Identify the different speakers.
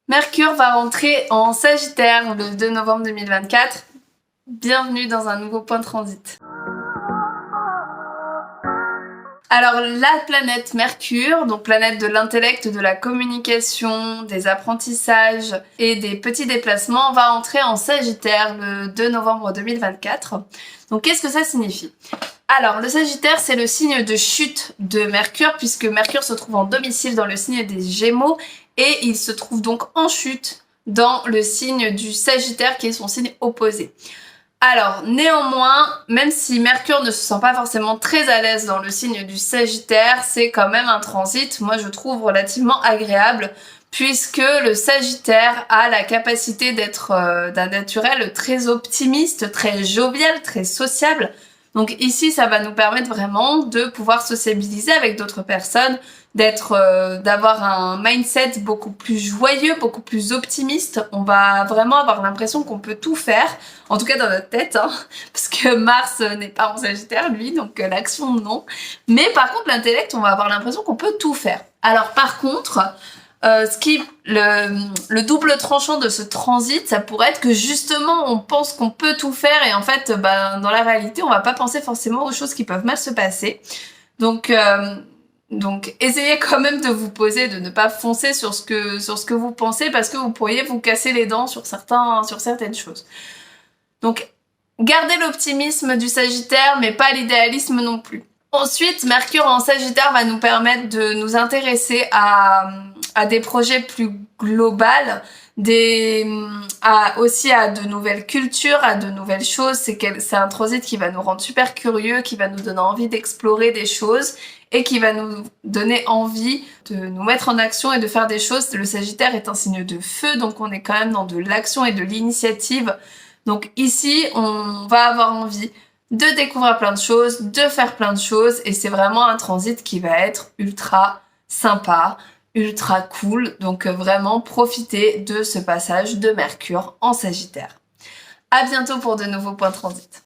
Speaker 1: Mercure va rentrer en Sagittaire le 2 novembre 2024. Bienvenue dans un nouveau point de transit. Alors la planète Mercure, donc planète de l'intellect, de la communication, des apprentissages et des petits déplacements, va entrer en Sagittaire le 2 novembre 2024. Donc qu'est-ce que ça signifie ? Alors le Sagittaire, c'est le signe de chute de Mercure, puisque Mercure se trouve en domicile dans le signe des Gémeaux et il se trouve donc en chute dans le signe du Sagittaire qui est son signe opposé. Alors, néanmoins, même si Mercure ne se sent pas forcément très à l'aise dans le signe du Sagittaire, c'est quand même un transit, moi je trouve relativement agréable, puisque le Sagittaire a la capacité d'être d'un naturel très optimiste, très jovial, très sociable. Donc ici, ça va nous permettre vraiment de pouvoir sociabiliser avec d'autres personnes, d'avoir un mindset beaucoup plus joyeux, beaucoup plus optimiste. On va vraiment avoir l'impression qu'on peut tout faire, en tout cas dans notre tête, hein, parce que Mars n'est pas en Sagittaire, lui, donc l'action, non. Mais par contre, l'intellect, on va avoir l'impression qu'on peut tout faire. Alors par contre, le double tranchant de ce transit, ça pourrait être que justement on pense qu'on peut tout faire et en fait dans la réalité on va pas penser forcément aux choses qui peuvent mal se passer. Donc essayez quand même de vous poser, de ne pas foncer sur ce que vous pensez, parce que vous pourriez vous casser les dents sur certaines choses. Donc gardez l'optimisme du Sagittaire mais pas l'idéalisme non plus. Ensuite, Mercure en Sagittaire va nous permettre de nous intéresser à des projets plus globaux, aussi à de nouvelles cultures, à de nouvelles choses. C'est un transit qui va nous rendre super curieux, qui va nous donner envie d'explorer des choses et qui va nous donner envie de nous mettre en action et de faire des choses. Le Sagittaire est un signe de feu, donc on est quand même dans de l'action et de l'initiative. Donc ici, on va avoir envie de découvrir plein de choses, de faire plein de choses, et c'est vraiment un transit qui va être ultra sympa, ultra cool, donc vraiment profitez de ce passage de Mercure en Sagittaire. À bientôt pour de nouveaux points de transit.